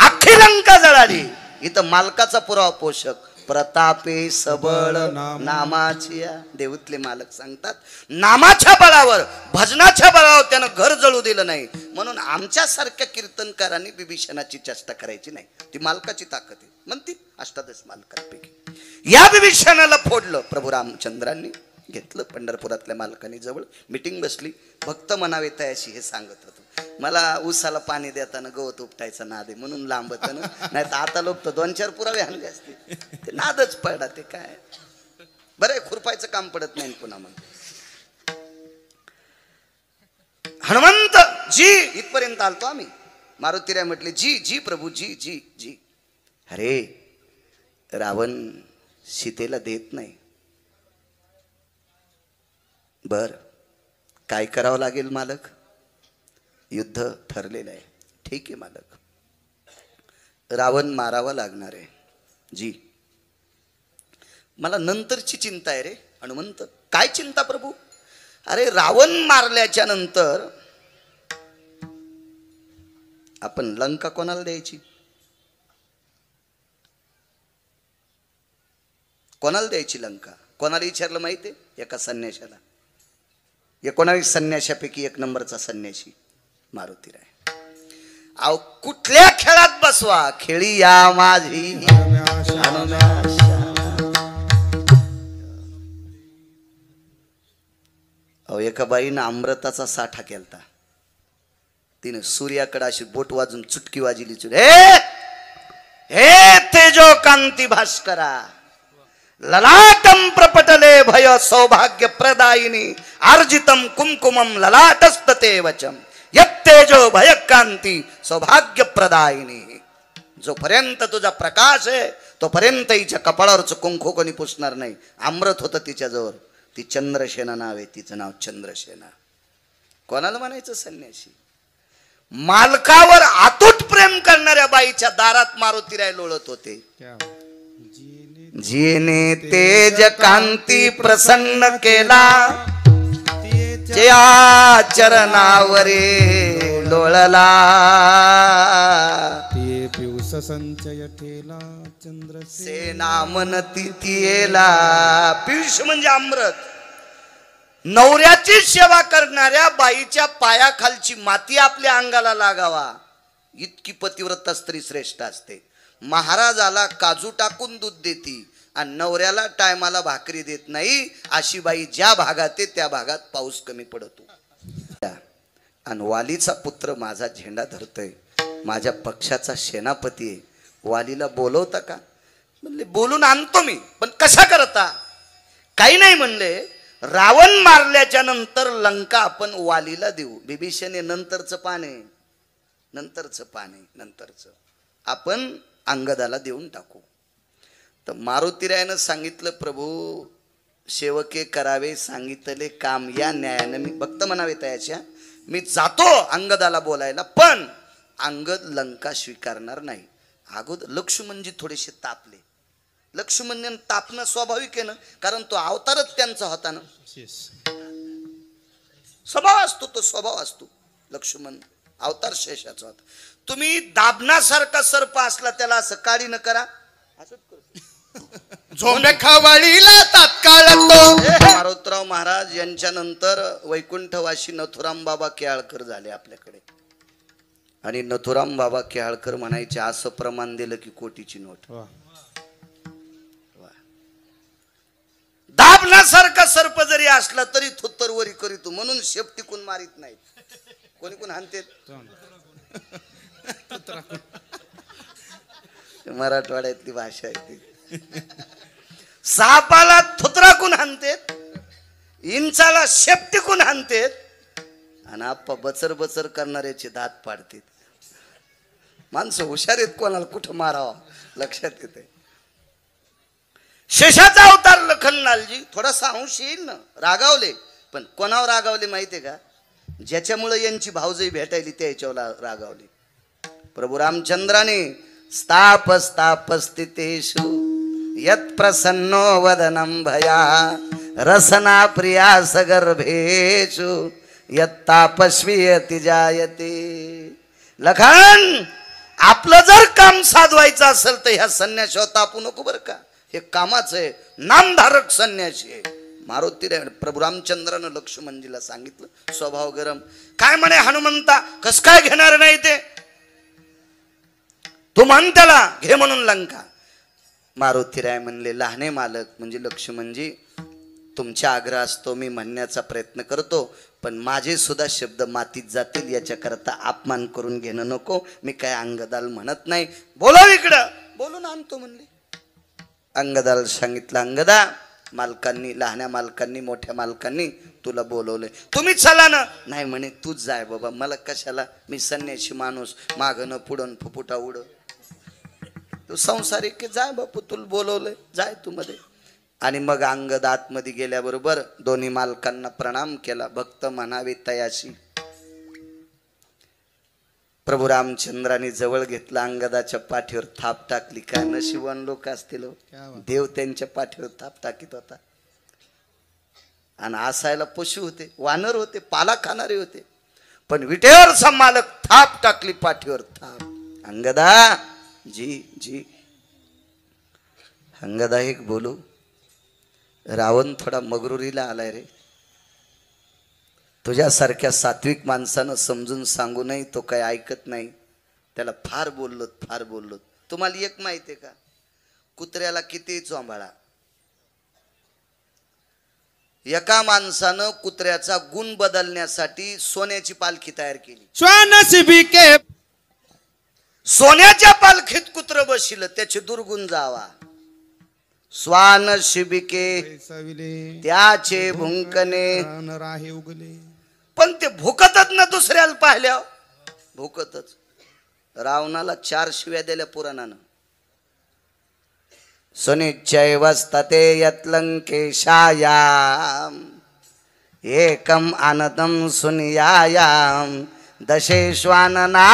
अख्खी लंका जळाली। इथं मालकाचा पुरावा पोषक प्रतापे सबळ नामाची, देऊतले मालक सांगतात नामाच्या बळावर भजनाच्या बळावर त्यानं घर जळू दिलं नाही, म्हणून आमच्या सारख्या कीर्तनकारांनी विभीषणाची चेष्टा करायची नाही, ती मालकाची ताकद आहे म्हणतील अष्टादश मालकांपैकी। या विभीषणाला फोडलं प्रभू रामचंद्रांनी, घेतलं पंढरपुरातल्या मालकांनी जवळ, मीटिंग बसली, भक्त म्हणावे तयाशी हे सांगत होतो, मला ऊसाला पाणी देताना गवत उपटायचा नाद आहे म्हणून लांबत ना, नाही तर आता लोक तर 2-4 पुरावे आणले असते, ते नादच पडा, ते काय बरं खुरपायचं काम पडत नाही पुन्हा मग। हनुमंत जी इथपर्यंत आलतो आम्ही, मारुतीराय म्हटले जी जी प्रभू जी जी जी। अरे रावण सीतेला देत नाही, बर काय करावं लागेल मालक, युद्ध ठरलेलं आहे, ठीक आहे मालक, रावण मारावा लागणार आहे जी, मला नंतरची चिंता आहे रे हनुमंत। काय चिंता प्रभू? अरे रावण मारल्याच्या नंतर आपण लंका कोणाला द्यायची, कोणाला द्यायची लंका? कोणाला विचारलं माहिती आहे? एका संन्याशाला, 19 संन्याशापैकी 1 नंबरचा संन्याशी मारुतीराय। अहो कुठल्या खेळात बसवा, खेळी या माझी अहो एका बाईनं अमृताचा साठा केलता, तिने सूर्याकडे अशी बोट वाजून चुटकी वाजली, हे तेजो कांती भास्करा ललाटम प्रपटले भय सौभाग्य प्रदायिनी अर्जितम कुमकुमम ललाटस्तते वचम यत्तेजो भय कांती सौभाग्य प्रदायिनी। जोपर्यंत तुझा प्रकाश आहे तोपर्यंत हिच्या कपाळावरचं कुंकू कोणी पुसणार नाही। अमृत होतं तिच्याजवळ, ती चंद्रसेना नाव आहे, तिचं नाव चंद्रसेना। कोणाला म्हणायचं संन्याशी? मालकावर अतूट प्रेम करणाऱ्या बाईच्या दारात मारुतीराय लोळत होते। जिने तेज कांती प्रसन्न केला, त्या चरणावरे लोळला, ते पिऊस संचय ठेला चंद्रसेना मन तिथियेला। पियुष म्हणजे अमृत। नवऱ्याची सेवा करणाऱ्या बाईच्या पायाखालची माती आपल्या अंगाला लागावा इतकी पतिव्रता स्त्री श्रेष्ठ असते। महाराजाला काजू टाकून दूध देती आणि नवऱ्याला टायमाला भाकरी देत नाही, अशी बाई ज्या भागात आहे त्या भागात पाऊस कमी पडतो। आणि वालीचा पुत्र माझा झेंडा धरतोय, माझ्या पक्षाचा सेनापती आहे, वालीला बोलवता का? म्हणले बोलून आणतो मी, पण कशा करता? काही नाही म्हणले, रावण मारल्याच्या नंतर लंका आपण वालीला देऊ, विभीषण नंतरचं पाने, नंतरचं पाने, नंतरचं आपण अंगदाला देऊन टाकू। तर मारुतीरायानं सांगितलं प्रभू सेवके करावे सांगितले काम, या न्यायानं मी भक्त म्हणावे तयाच्या, मी जातो अंगदाला बोलायला, पण अंगद लंका स्वीकारणार नाही। अगोदर लक्ष्मणजी थोडेसे तापले, लक्ष्मण तापणं स्वाभाविक आहे ना, कारण तो अवतारच त्यांचा होता ना, स्वभाव असतो, तो स्वभाव असतो। लक्ष्मण अवतार शेषाचा होता। तुम्ही दाबण्यासारखा सर्प असला त्याला असं काळी न करा, झोंबे खवळीला तात्काळ तो। मारुतराव महाराज यांच्या नंतर वैकुंठवासी नथुराम बाबा केळकर झाले आपल्याकडे, आणि नथुराम बाबा केळकर म्हणायचे असं प्रमाण दिलं की कोटीची नोट। दाबण्यासारखा सर्प जरी असला तरी थुत्तरवरी करीतो, म्हणून शेप टिकून मारित नाही, कोणी कोण हाणते मराठवाड्यातली भाषा आहे ती। सापाला थुतराकून हाणतेत, इंचाला शेपटीकून हाणतेत, आणि आप्पा बचर बचर करणाऱ्याचे दात पाडतात। माणसं हुशार आहेत, कोणाला कुठं मारावा लक्षात येते। शेषाचा अवतार लखनलालजी थोडासा अंश येईल ना, रागावले, पण कोणावर रागावले माहितीये का? ज्याच्यामुळे यांची भावजई भेटायली त्याच्यावर रागावली। प्रभू रामचंद्राने स्थाप स्थाप स्थितेषु यत् प्रसन्नो वदनं भया रसना प्रिया सगर्भेषु यत्तापस्वीयति जायते. लखन आपलं जर काम साधवायचं असेल तर ह्या संन्याशावर तापू नको बरं का. हे कामाचं आहे, नामधारक संन्यासी आहे. मारुती प्रभू रामचंद्रानं लक्ष्मणजीला सांगितलं स्वभाव गरम. काय म्हणे हनुमंता, कस काय घेणार नाही ते, तू म्हण त्याला घे म्हणून लंका. मारुतीराय म्हणले लहाने मालक म्हणजे लक्ष्मणजी, तुमच्या आग्रह असतो मी म्हणण्याचा प्रयत्न करतो, पण माझे सुद्धा शब्द मातीत जातील याच्याकरता अपमान करून घेणं नको. मी काय अंगदाल म्हणत नाही. बोलाव इकडं. बोलून आणतो म्हणले. अंगदाल सांगितलं अंगदा, मालकांनी, लहान्या मालकांनी, मोठ्या मालकांनी तुला बोलवलंय, तुम्ही चला ना. नाही म्हणे तूच जाय बाबा, मला कशाला, मी संन्याशी माणूस, मागणं पुढं फुफुटा उड, तू संसारिक जाय बापू, तुला बोलवलंय जाय तू मध्ये. आणि मग अंगद आतमध्ये गेल्याबरोबर दोन्ही मालकांना प्रणाम केला. भक्त म्हणावे तयाशी. प्रभू रामचंद्राने जवळ घेतला, अंगदाच्या पाठीवर थाप टाकली. काय नशिबवान लोक असतील, देव त्यांच्या पाठीवर थाप टाकीत होता. आणि असायला पशु होते, वानर होते, पाला खाणारे होते, पण विटेवरचा मालक थाप टाकली पाठीवर थाप. अंगदा जी जी. अंगदा एक बोलू, रावण थोडा मगरुरीला आलाय रे. तुझ्यासारख्या सात्विक माणसानं समजून सांगूनही तो काही ऐकत नाही. त्याला फार बोललो फार बोललो. तुम्हाला एक माहिती आहे का, कुत्र्याला किती चोंबाळा, एका माणसानं कुत्र्याचा गुण बदलण्यासाठी सोन्याची पालखी तयार केली. स्वानसिबी के सोन्याच्या पालखीत कुत्र बसिलं, त्याचे दुर्गुण जावा. स्वान शिबिके त्याचे भुंकणे राहे उगले. पण ते भुकतच ना दुसऱ्याला पाहिल्या, भुकतच. रावणाला 4 शिव्या दिल्या पुराणानं. सुनिश्चयवस्ते यत्लंकेशायाम एकम आनदम सुनियायाम दशेश्वाननायाम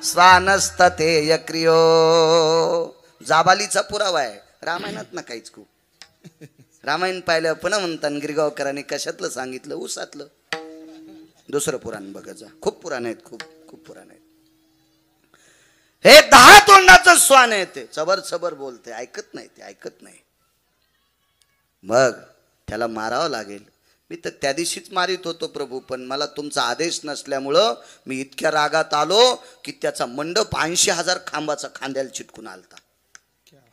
स्वानस्तते यक्रियो. जाबालीचा पुरावा आहे रामायणात ना काहीच. खूप रामायण पाहिलं पुन्हा म्हणतात गिरगावकरांनी कशातलं सांगितलं, उसातलं. दुसरं पुराण बघा जा, खूप पुराण आहेत, खूप खूप पुराण आहेत. हे 10 तोंडाचं श्वान आहे, ते चबर चबर बोलते, ऐकत नाही, ते ऐकत नाही. मग त्याला मारावं लागेल. मी तर त्या दिवशीच मारित होतो प्रभू, पण मला तुमचा आदेश नसल्यामुळं मी इतक्या रागात आलो की त्याचा मंडप 80,000 खांबाचा खांद्याला चिटकून आलता.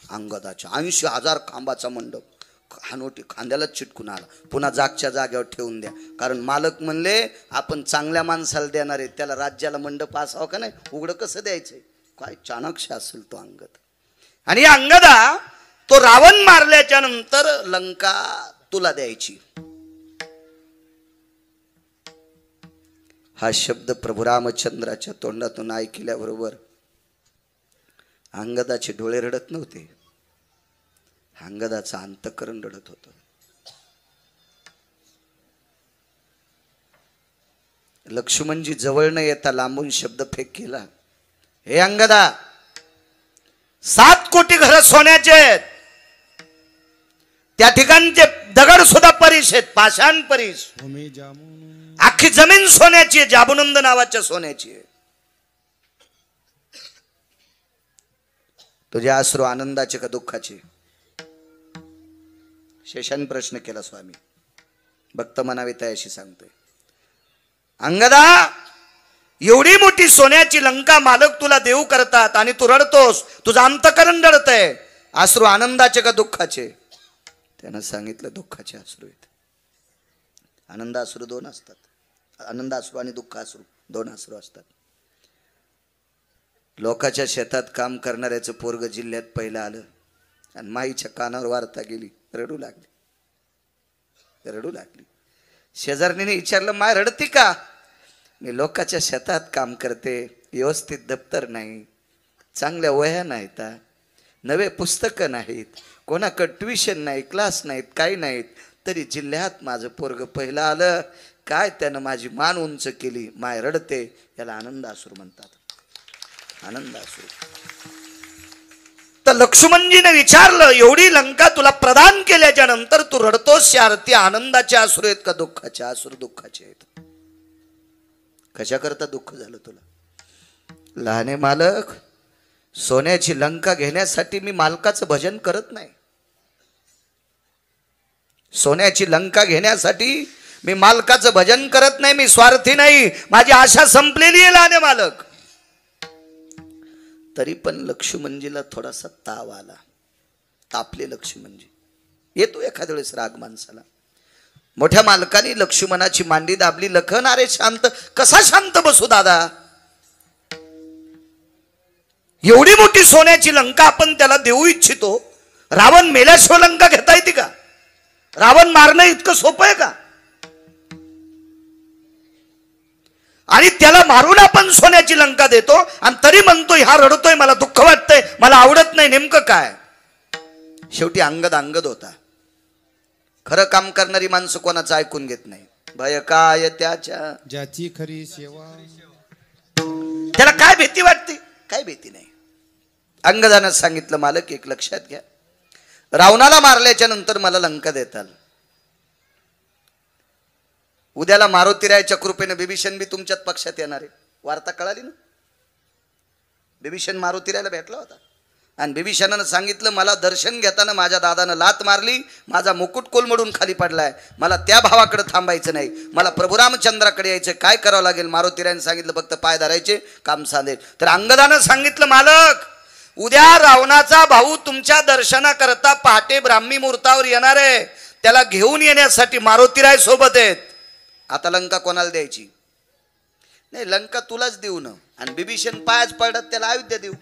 अंगदाच्या 80,000 खांबाचा मंडप हानोटी खांद्याला चिटकून आला. पुन्हा जागच्या जागेवर ठेवून द्या, कारण मालक म्हणले आपण चांगल्या माणसाला देणार आहे, त्याला राज्याला मंडप असावं का नाही, उघडं कसं द्यायचंय. काय चाणक्य असेल तो अंगद. आणि अंगदा तो रावण मारल्याच्या नंतर लंका तुला द्यायची. हा शब्द प्रभू रामचंद्राच्या तोंडातून ऐकल्याबरोबर अंगदाचे डोळे रडत नव्हते, अंगदाचं अंतःकरण रडत होतं. लक्ष्मणजी जवळ न येता लांबून शब्द फेक केला. हे अंगदा, 7 कोटी घर सोन्याचे आहेत, त्या ठिकाणचे दगड सुद्धा परीस आहेत, पाषाण परीस. अख्खी जमीन सोन्याची आहे, जाबुनंद नावाच्या सोन्याची आहे. तुझे अश्रू आनंदाचे का दुःखाचे? शेषाने प्रश्न केला. स्वामी भक्त म्हणावे तयाशी सांगतोय. अंगदा, एवढी मोठी सोन्याची लंका मालक तुला देऊ करतात आणि तू रडतोस, तुझं अंतःकरण रडतंय. अश्रू आनंदाचे का दुःखाचे? त्यानं सांगितलं दुःखाचे अश्रू आहेत. आनंद अश्रू 2 असतात, आनंद अश्रू आणि दुःख अश्रू 2 अश्रू असतात. लोकाच्या शेतात काम करणाऱ्याचं पोरग जिल्ह्यात पहिलं आलं आणि माईच्या कानावर वार्ता गेली, रडू लागली, रडू लागली. शेजारणीने विचारलं, माय रडती का? मी लोकाच्या शेतात काम करते, व्यवस्थित दप्तर नाही, चांगल्या वह्या नाहीत, नवे पुस्तकं नाहीत, कोणाकडे ट्युशन नाही, क्लास नाहीत, काही नाहीत, तरी जिल्ह्यात माझं पोरग पहिलं आलं. काय त्यानं माझी मान उंच केली, माय रडते. याला आनंद अश्रू म्हणतात. आनंद असू. तर लक्ष्मणजीने विचारलं, एवढी लंका तुला प्रदान केल्याच्या नंतर तू रडतोस या आरती आनंदाचे अश्रू आहेत का दुःखाचे अश्रू? दुःखाचे आहेत. कशा करता दुःख झालं तुला? लहाने मालक, सोन्याची लंका घेण्यासाठी मी मालकाचं भजन करत नाही. सोन्याची लंका घेण्यासाठी मी मालकाचं भजन करत नाही. मी स्वार्थी नाही. माझी आशा संपलेली आहे लहाने मालक. तरी पण लक्ष्मणजीला थोडासा ताव आला. तापले लक्ष्मणजी. येतो एखाद्या वेळेस राग माणसाला. मोठ्या मालकाने लक्ष्मणाची मांडी दाबली. लखन, अरे शांत. कसा शांत बसू दादा? एवढी मोठी सोन्याची लंका आपण त्याला देऊ इच्छितो. रावण मेल्याशिवाय लंका घेता येते का? रावण मारणं इतकं सोपं आहे का? आणि त्याला मारून आपण सोन्याची लंका देतो आणि तरी म्हणतोय हा रडतोय, मला दुःख वाटतंय, मला आवडत नाही. नेमकं काय? शेवटी अंगद अंगद होता. खरं काम करणारी माणसं कोणाचं ऐकून घेत नाही. भय काय त्याच्या ज्याची खरी सेवा. त्याला काय भीती वाटते? काय भीती नाही. अंगदानं सांगितलं, मालक एक लक्षात घ्या, रावणाला मारल्याच्या नंतर मला लंका देताल. उद्याला मारुतीरायाच्या कृपेने बिभीषण बी तुमच्यात पक्षात येणार आहे. वार्ता कळाली ना? बिभीषण मारुतीरायाला भेटला होता आणि बिभीषणानं सांगितलं, मला दर्शन घेताना माझ्या दादानं लात मारली, माझा मुकुट कोलमडून खाली पडलाय, मला त्या भावाकडे थांबायचं नाही, मला प्रभू रामचंद्राकडे यायचं. काय करावं लागेल? मारुतीरायानं सांगितलं, फक्त पाय धरायचे, काम सांगेल. तर अंगदानं सांगितलं, मालक उद्या रावणाचा भाऊ तुमच्या दर्शनाकरता पहाटे ब्राह्मी मुहूर्तावर येणार आहे. त्याला घेऊन येण्यासाठी मारुतीराय सोबत आहेत. आता लंका कोणाला द्यायची? नाही, लंका तुलाच देऊ ना. आणि बिभीषण पायाच पडत त्याला अयोध्या देऊ.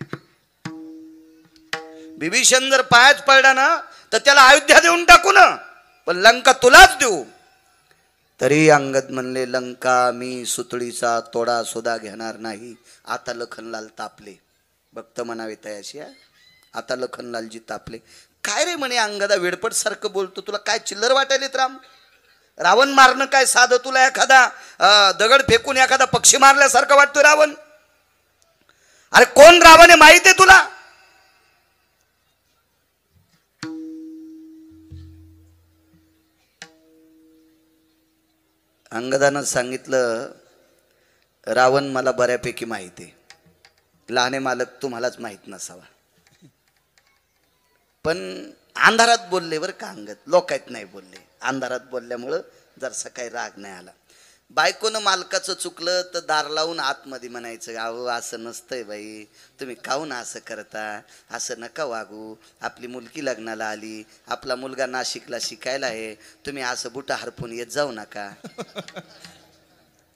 बिभीषण जर पायाच पडला ना तर त्याला अयोध्या देऊन टाकू ना, पण लंका तुलाच देऊ. तरी अंगद म्हणले, लंका मी सुतळीचा तोडा सुद्धा घेणार नाही. आता लखनलाल तापले. भक्त म्हणावे तयाशी. आता लखनलालजी तापले. काय रे म्हणे अंगदा, वेडपट सारखं बोलतो, तुला काय चिल्लर वाटायलेत राम? रावण मारणं काय साधं? तुला एखादा दगड फेकून एखादा पक्षी मारल्यासारखं वाटतोय रावण? अरे कोण रावण आहे माहित आहे तुला? अंगदानं सांगितलं, रावण मला बऱ्यापैकी माहिती आहे. लहाने मालक तुम्हालाच माहित नसावा. पण अंधारात बोलले बरं का अंगद, लोकायत नाही बोलले. अंधारात बोलल्यामुळं जरसा काही राग नाही आला. बायकोनं मालकाचं चुकलं तर दार लावून आतमध्ये म्हणायचं, अहो असं नसतंय बाई, तुम्ही काहून असं करता, असं नका वागू, आपली मुलगी लग्नाला आली, आपला मुलगा नाशिकला शिकायला आहे, तुम्ही असं बुटा हरपून येत जाऊ नका.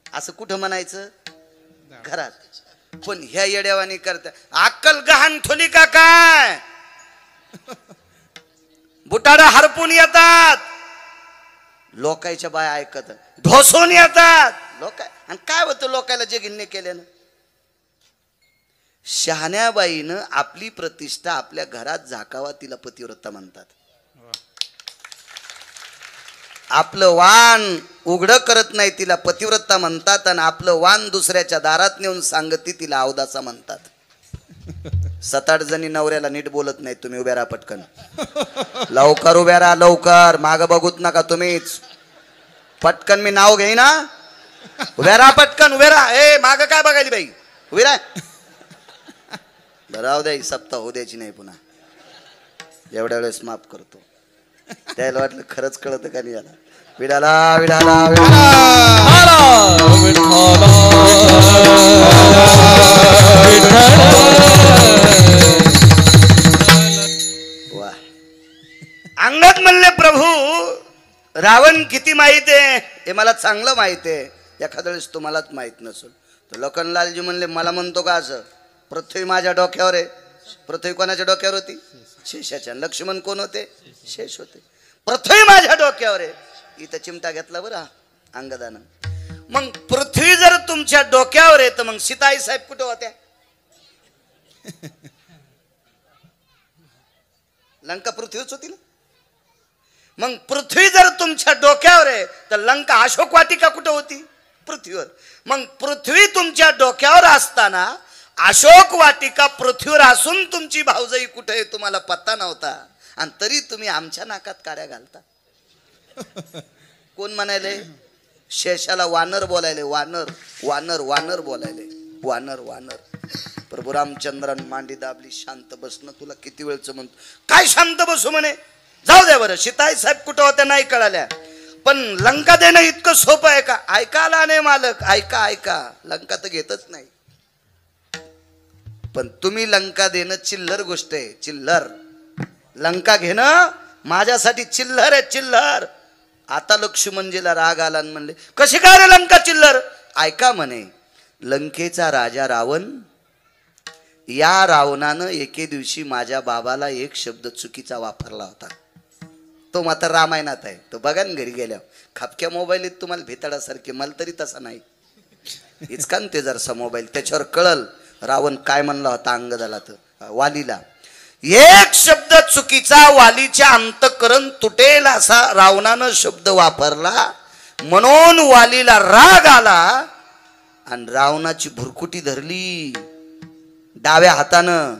असं कुठं म्हणायचं? घरात. पण ह्या येड्यावानी करता. अक्कल गहाण ठोली का काय? बुटाडा हरपून येतात, लोकांच्या बाय ऐकत ढोसून येतात लोक. आणि काय होतं लोकांना जे गिन्ने केल्यानं? शहाण्याबाईनं आपली प्रतिष्ठा आपल्या घरात झाकावा, तिला पतिव्रता म्हणतात. आपलं वाण उघड करत नाही तिला पतिव्रता म्हणतात, आणि आपलं वाण दुसऱ्याच्या दारात नेऊन सांगती तिला अवदासा म्हणतात. 7-8 जणी नवऱ्याला नीट बोलत नाही. तुम्ही उभ्या राहा पटकन, लवकर उभ्या राहा, लवकर. माग बघूत नका तुम्हीच. पटकन मी नाव घेई ना. उभ्या राहा पटकन, उभ्या राहा. ए माग काय बघायली बाई, उभी राहा. राहू द्या, सप्ताह होऊ द्यायची नाही पुन्हा. एवढ्या वेळेस माफ करतो. त्याला वाटलं खरंच कळत का नाही. याला विडाला विडाला वा. अंगद म्हणले, प्रभू रावण किती माहित आहे हे मला चांगलं माहित आहे, एखाद्या वेळेस तुम्हालाच माहित नसेल. तर लखनलालजी म्हणले, मला म्हणतो का असं? पृथ्वी माझ्या डोक्यावर आहे. पृथ्वी कोणाच्या डोक्यावर होती? शेषाच्या. लक्ष्मण कोण होते? शेष होते. पृथ्वी माझ्या डोक्यावर आहे. इथं चिमटा घेतला बरं अंगदानं. मग पृथ्वी जर तुमच्या डोक्यावर आहे तर मग सीताई साहेब कुठे होत्या? लंका पृथ्वीच होती ना. मग पृथ्वी जर तुमच्या डोक्यावर आहे तर लंका अशोक वाटिका कुठे होती? पृथ्वीवर. मग पृथ्वी तुमच्या डोक्यावर असताना अशोक वाटिका पृथ्वीवर असून तुमची भाऊजाई कुठे आहे तुम्हाला पत्ता नव्हता आणि तरी तुम्ही आमच्या नाकात काड्या घालता. कोण म्हणाले? शेषाला वानर बोलायले, वानर वानर वानर बोलायले, वानर वानर. प्रभू रामचंद्रान मांडी दाबली, शांत बसणं. तुला किती वेळचं म्हणतो, काय शांत बसू म्हणे. जाऊ द्या बरं, सीताई साहेब कुठं होत्या नाही कळाल्या, पण लंका देणं इतकं सोपं आहे का? ऐकायला नाही मालक, ऐका ऐका. लंका तर घेतच नाही, पण तुम्ही लंका देणं चिल्लर गोष्ट आहे. चिल्लर. लंका घेणं माझ्यासाठी चिल्लर आहे, चिल्लर. आता लक्ष्मणजीला राग आला आणि म्हणले, कशी काय रे लंका चिल्लर? ऐका म्हणे, लंकेचा राजा रावण, या रावणानं एके दिवशी माझ्या बाबाला एक शब्द चुकीचा वापरला होता. तो मात्र रामायणात आहे, तो बघा ना घरी गेल्यावर. खापक्या मोबाईल तुम्हाला भेताडासारखे, मला तरी तसा नाही. इचकान ते जरसा मोबाईल, त्याच्यावर कळल रावण काय म्हणला होता अंगदाला, तर वालीला. एक शब्द चुकीचा वालीच्या अंतःकरण तुटेल असा रावणानं शब्द वापरला, म्हणून वालीला राग आला आणि रावणाची भुरकुटी धरली डाव्या हातानं,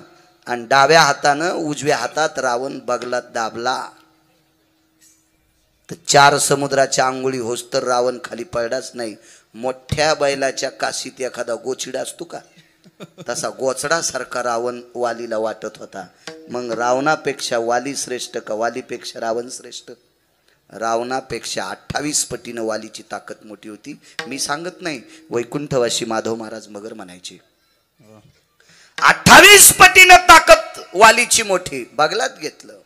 आणि डाव्या हातानं उजव्या हातात रावण बगलात दाबला. तर 4 समुद्राच्या आंघोळी होस तर रावण खाली पडलाच नाही. मोठ्या बैलाच्या काशीत एखादा गोचिडा असतो का, तसा गोचडासारखा रावण वालीला वाटत होता. मग रावणापेक्षा वाली श्रेष्ठ का वालीपेक्षा रावण श्रेष्ठ? रावणापेक्षा 28 पटीनं वालीची ताकद मोठी होती. मी सांगत नाही, वैकुंठवासी माधव महाराज मगर म्हणायचे 28 पटीनं ताकद वालीची मोठी. बगलात घेतलं.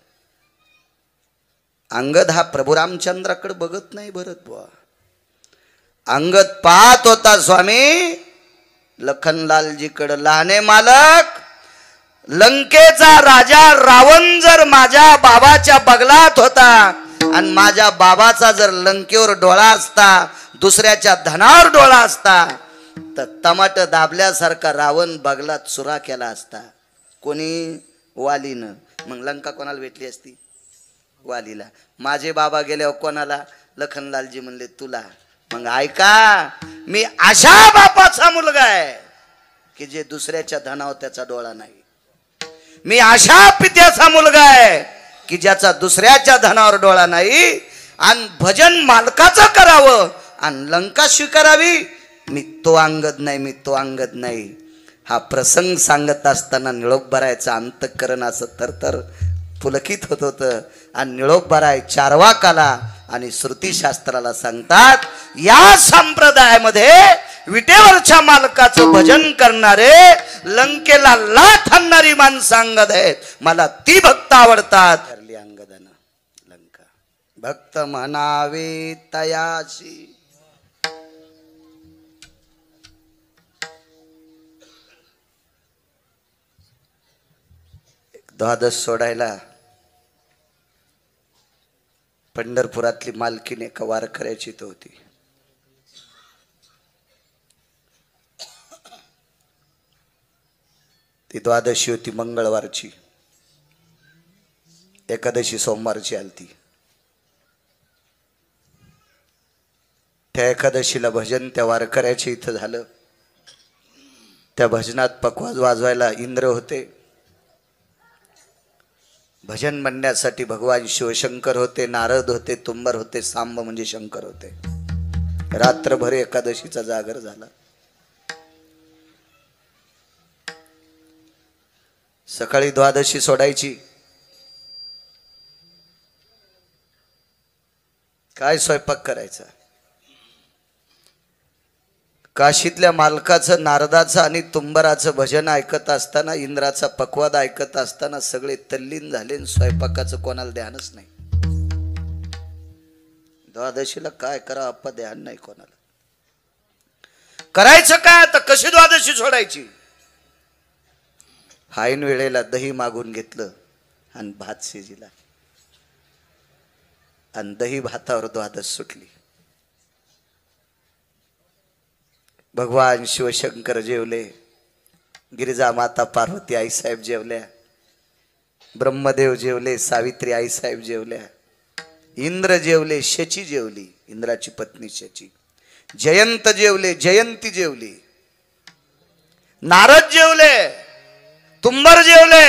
अंगद हा प्रभू रामचंद्राकडे बघत नाही भरत बुवा. अंगद पाहत होता स्वामी लखनलालजीकडे. लहाने मालक, लंकेचा राजा रावण जर माझ्या बाबाच्या बगलात होता आणि माझ्या बाबाचा जर लंकेवर डोळा असता, दुसऱ्याच्या धनावर डोळा असता, तर टमाट दाबल्यासारखा रावण बगलात चुरा केला असता. कोणी? वालीनं. मग लंका कोणाला भेटली असती? वालीला. माझे बाबा गेल्यावर कोणाला? लखनलालजी म्हणले तुला. मग ऐका, मी अशा बापाचा मुलगा आहे की जे दुसऱ्याच्या धनावर त्याचा डोळा नाही. मी अशा पित्याचा मुलगा आहे की ज्याचा दुसऱ्याच्या धनावर डोळा नाही. आणि भजन मालकाचं करावं आणि लंका स्वीकारावी. मी तो अंगद नाही, मी तो अंगद नाही. हा प्रसंग सांगत असताना निळोबरायचं अंतःकरण असं थरथर पुलकित होत होतं. आणि निळोबराय चारवाकाला आणि श्रुतीशास्त्राला सांगतात, या संप्रदायामध्ये विटेवरच्या मालकाचं भजन करणारे लंकेला लाथ आणणारी माणसं अंगद आहेत. मला ती भक्त आवडतात. अंगदानं लंका भक्त म्हणावे तयाशी. द्वादश सोडायला पंढरपुरातली मालकीन एका वारकऱ्याची तो होती. ती द्वादशी होती मंगळवारची, एकादशी सोमवारची आलती. त्या एकादशीला भजन त्या वारकऱ्याच्या इथं झालं. त्या भजनात पखवाज वाजवायला इंद्र होते. भजन म्हणण्यासाठी भगवान शिवशंकर होते, नारद होते, तुंबर होते, सांब म्हणजे शंकर होते. रात्रभर एकादशीचा जागर झाला. सकाळी द्वादशी सोडायची. काय स्वयंपाक करायचा? काशीतल्या मालकाचं, नारदाचं आणि तुंबराचं भजन ऐकत असताना, इंद्राचा पखवाद ऐकत असताना सगळे तल्लीन झाले. स्वयंपाकाचं कोणाला ध्यानच नाही. द्वादशीला काय करा अप्पा ध्यान नाही कोणाला. करायचं काय आता? कशी द्वादशी सोडायची? हाईन वेळेला दही मागून घेतलं आणि भात शिजिला आणि दही भातावर द्वादश सुटली. भगवान शिवशंकर जेवले, गिरिजा माता पार्वती आईसाहेब जेवल्या, ब्रह्मदेव जेवले, सावित्री आईसाहेब जेवल्या, इंद्र जेवले, शची जेवली, इंद्राची पत्नी शची, जयंत जेवले, जयंती जेवली, नारद जेवले. जेवले, तुंबर जेवले.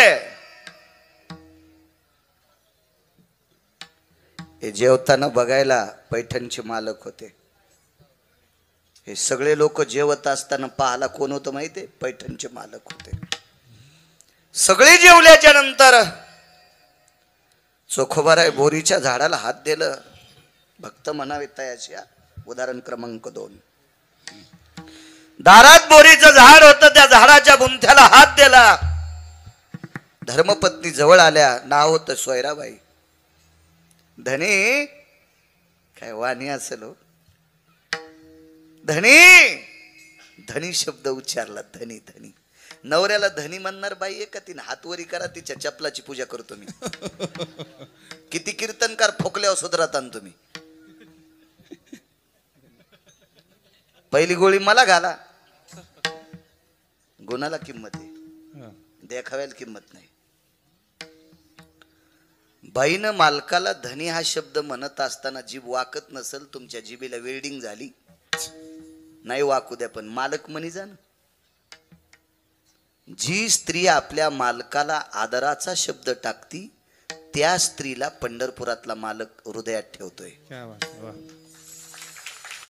हे जेवताना बघायला पैठणचे मालक होते. हे सगळे लोक जेवत असताना पाहायला कोण होतं माहितीये? पैठणचे मालक होते. सगळे जेवल्याच्या नंतर चोखोबाराय बोरीच्या झाडाला हात दिलं. भक्त म्हणावे तयाची. उदाहरण क्रमांक 2. दारात बोरीचं झाड होतं, त्या झाडाच्या बुंथ्याला हात दिला. धर्मपत्नी जवळ आल्या. नाव होतं सोयराबाई. धनी, काय वाणी असेल हो. धनी, धनी शब्द उच्चारला. धनी धनी. नवऱ्याला धनी म्हणणार बाई आहे का? तिने हातवरी करा, तिच्या चपलाची पूजा करतो मी. किती कीर्तनकार फोकल्यावर सुधरता तुम्ही. पहिली गोळी मला घाला. गुणाला किंमत आहे, देखाव्याला किंमत नाही. बाईनं मालकाला धनी हा शब्द म्हणत असताना जीभ वाकत नसल, तुमच्या जिभेला वेल्डिंग झाली नाही, वाकू द्या, पण मालक म्हणी जा ना. जी स्त्री आपल्या मालकाला आदराचा शब्द टाकती, त्या स्त्रीला पंढरपुरातला मालक हृदयात ठेवतोय.